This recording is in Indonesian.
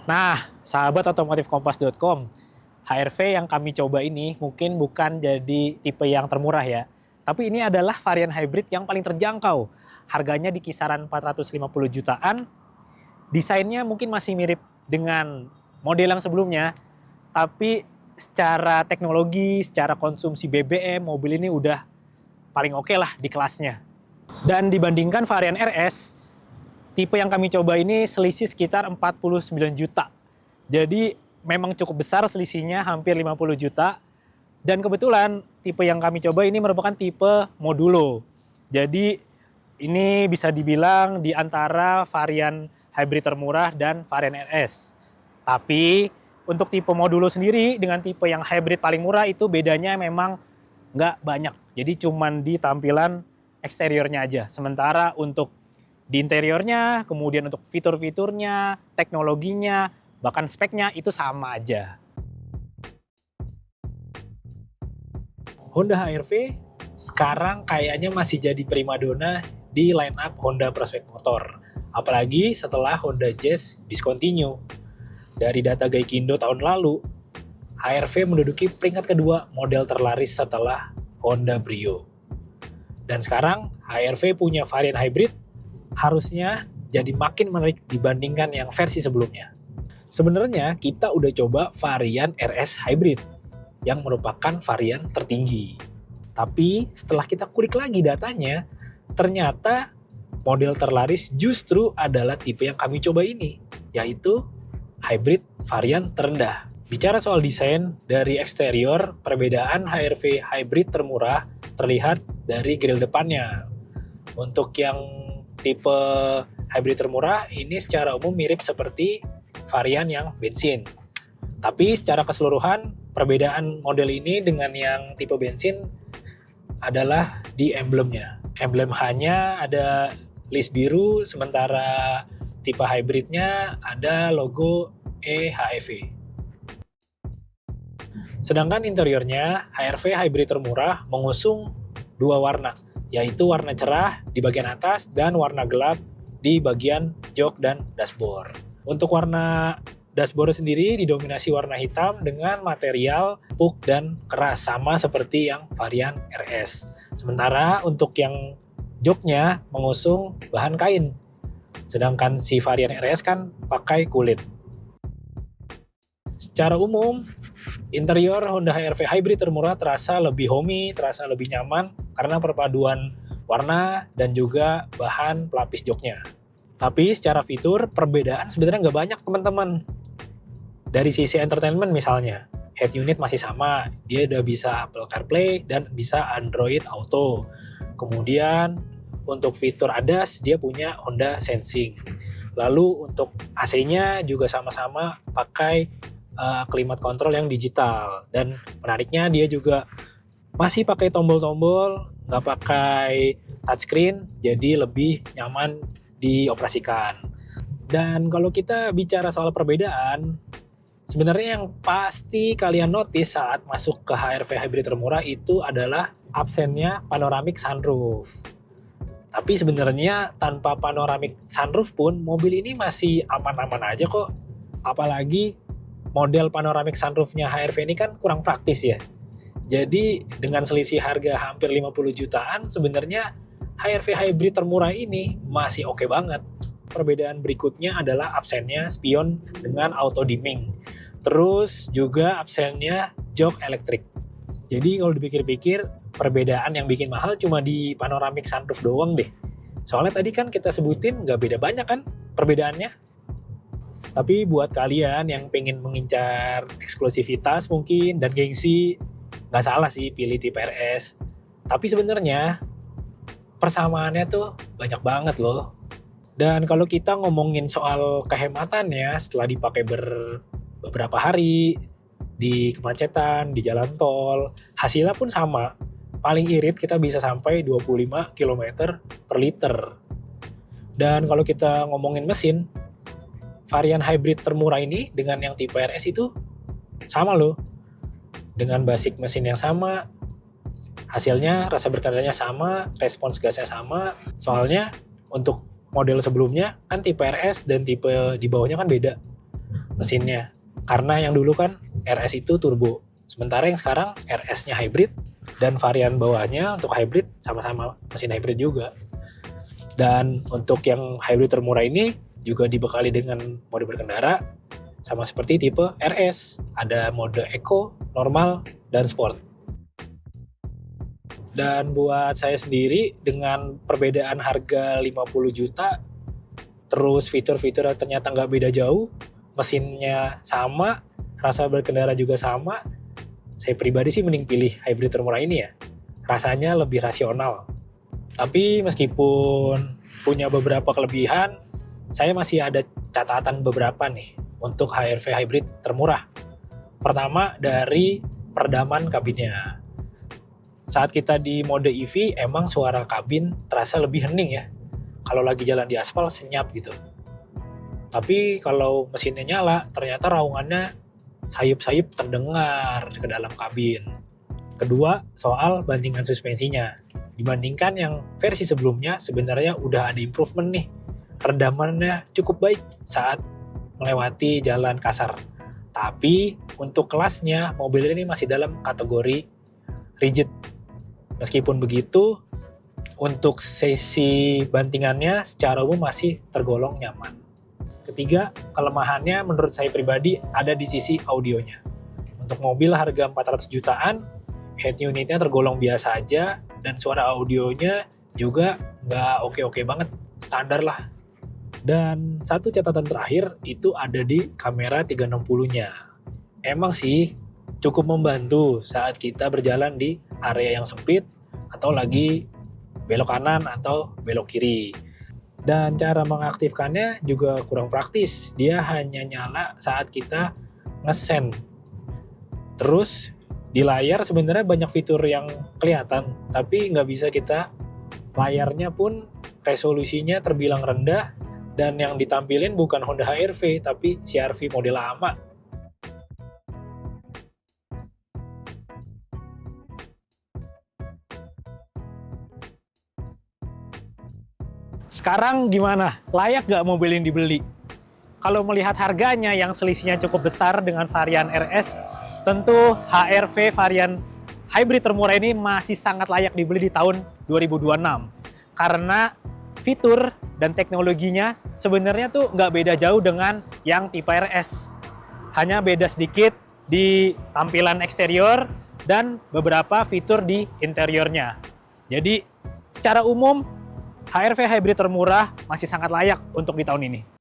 Nah, sahabat otomotifkompas.com, HR-V yang kami coba ini mungkin bukan jadi tipe yang termurah ya. Tapi ini adalah varian hybrid yang paling terjangkau. Harganya di kisaran 450 jutaan. Desainnya mungkin masih mirip dengan model yang sebelumnya, tapi secara teknologi, secara konsumsi BBM, mobil ini udah paling oke lah di kelasnya. Dan dibandingkan varian RS, tipe yang kami coba ini selisih sekitar 49 juta. Jadi memang cukup besar selisihnya, hampir 50 juta. Dan kebetulan tipe yang kami coba ini merupakan tipe modulo. Jadi ini bisa dibilang di antara varian hybrid termurah dan varian RS. Tapi untuk tipe modulo sendiri dengan tipe yang hybrid paling murah itu bedanya memang nggak banyak. Jadi cuman di tampilan eksteriornya aja. Sementara untuk di interiornya, kemudian untuk fitur-fiturnya, teknologinya, bahkan speknya itu sama aja. Honda HR-V sekarang kayaknya masih jadi primadona di line up Honda Prospect Motor. Apalagi setelah Honda Jazz discontinue. Dari data Gaikindo tahun lalu, HR-V menduduki peringkat kedua model terlaris setelah Honda Brio. Dan sekarang HR-V punya varian hybrid, harusnya jadi makin menarik dibandingkan yang versi sebelumnya. Sebenarnya kita udah coba varian RS Hybrid yang merupakan varian tertinggi. Tapi setelah kita kulik lagi datanya, ternyata model terlaris justru adalah tipe yang kami coba ini, yaitu hybrid varian terendah. Bicara soal desain, dari eksterior, perbedaan HR-V hybrid termurah terlihat dari grill depannya. Untuk yang tipe hybrid termurah, ini secara umum mirip seperti varian yang bensin. Tapi secara keseluruhan, perbedaan model ini dengan yang tipe bensin adalah di emblemnya. Emblem H-nya ada list biru, sementara tipe hybridnya ada logo EHEV. Sedangkan interiornya, HR-V hybrid termurah mengusung dua warna, yaitu warna cerah di bagian atas dan warna gelap di bagian jok dan dashboard. Untuk warna dashboard sendiri didominasi warna hitam dengan material empuk dan keras, sama seperti yang varian RS. Sementara untuk yang joknya mengusung bahan kain, sedangkan si varian RS kan pakai kulit. Secara umum, interior Honda HR-V hybrid termurah terasa lebih homey, terasa lebih nyaman karena perpaduan warna dan juga bahan pelapis joknya. Tapi secara fitur, perbedaan sebenarnya nggak banyak teman-teman. Dari sisi entertainment misalnya, head unit masih sama, dia udah bisa Apple CarPlay dan bisa Android Auto. Kemudian untuk fitur ADAS, dia punya Honda Sensing. Lalu untuk AC-nya juga sama-sama pakai climate control yang digital. Dan menariknya dia juga masih pakai tombol-tombol, nggak pakai touchscreen, jadi lebih nyaman dioperasikan. Dan kalau kita bicara soal perbedaan, sebenarnya yang pasti kalian notice saat masuk ke HR-V hybrid termurah itu adalah absennya panoramic sunroof. Tapi sebenarnya tanpa panoramic sunroof pun mobil ini masih aman-aman aja kok. Apalagi model panoramic sunroofnya HR-V ini kan kurang praktis ya. Jadi dengan selisih harga hampir 50 jutaan, sebenarnya HR-V hybrid termurah ini masih oke banget. Perbedaan berikutnya adalah absennya spion dengan auto dimming. Terus juga absennya jok elektrik. Jadi kalau dipikir-pikir, perbedaan yang bikin mahal cuma di panoramic sunroof doang deh. Soalnya tadi kan kita sebutin nggak beda banyak kan perbedaannya. Tapi buat kalian yang pengen mengincar eksklusivitas mungkin dan gengsi, nggak salah sih pilih tipe RS. Tapi sebenarnya persamaannya tuh banyak banget loh. Dan kalau kita ngomongin soal kehematannya setelah dipakai beberapa hari di kemacetan, di jalan tol, hasilnya pun sama. Paling irit kita bisa sampai 25 km per liter. Dan kalau kita ngomongin mesin, varian hybrid termurah ini dengan yang tipe RS itu sama loh. Dengan basic mesin yang sama, hasilnya rasa berkendaranya sama, respons gasnya sama. Soalnya untuk model sebelumnya kan tipe RS dan tipe di bawahnya kan beda. mesinnya. Karena yang dulu kan RS itu turbo, sementara yang sekarang RS-nya hybrid, dan varian bawahnya untuk hybrid sama-sama mesin hybrid juga. Dan untuk yang hybrid termurah ini juga dibekali dengan mode berkendara sama seperti tipe RS, ada mode Eco, normal, dan sport. Dan buat saya sendiri dengan perbedaan harga 50 juta, terus fitur-fiturnya ternyata nggak beda jauh, mesinnya sama, rasa berkendara juga sama, saya pribadi sih mending pilih hybrid termurah ini ya. Rasanya lebih rasional. Tapi meskipun punya beberapa kelebihan, saya masih ada catatan beberapa nih untuk HR-V hybrid termurah. Pertama dari peredaman kabinnya. Saat kita di mode EV, emang suara kabin terasa lebih hening ya. Kalau lagi jalan di aspal senyap gitu. Tapi kalau mesinnya nyala, ternyata raungannya sayup-sayup terdengar ke dalam kabin. Kedua, soal bandingan suspensinya. Dibandingkan yang versi sebelumnya, sebenarnya udah ada improvement nih. Redamannya cukup baik saat melewati jalan kasar. Tapi untuk kelasnya, mobil ini masih dalam kategori rigid. Meskipun begitu, untuk sesi bantingannya secara umum masih tergolong nyaman. Ketiga, kelemahannya menurut saya pribadi ada di sisi audionya. Untuk mobil harga 400 jutaan, head unitnya tergolong biasa aja, dan suara audionya juga nggak oke-oke banget, standar lah. Dan satu catatan terakhir itu ada di kamera 360-nya. Emang sih cukup membantu saat kita berjalan di area yang sempit, atau lagi belok kanan atau belok kiri. Dan cara mengaktifkannya juga kurang praktis. Dia hanya nyala saat kita nge-send. Terus di layar sebenarnya banyak fitur yang kelihatan, tapi nggak bisa kita, layarnya pun resolusinya terbilang rendah, dan yang ditampilin bukan Honda HR-V, tapi CR-V model lama. Sekarang gimana? Layak nggak mobil ini dibeli? Kalau melihat harganya yang selisihnya cukup besar dengan varian RS, tentu HR-V varian hybrid termurah ini masih sangat layak dibeli di tahun 2026. Karena fitur dan teknologinya sebenarnya tuh nggak beda jauh dengan yang tipe RS. Hanya beda sedikit di tampilan eksterior dan beberapa fitur di interiornya. Jadi secara umum HR-V hybrid termurah masih sangat layak untuk di tahun ini.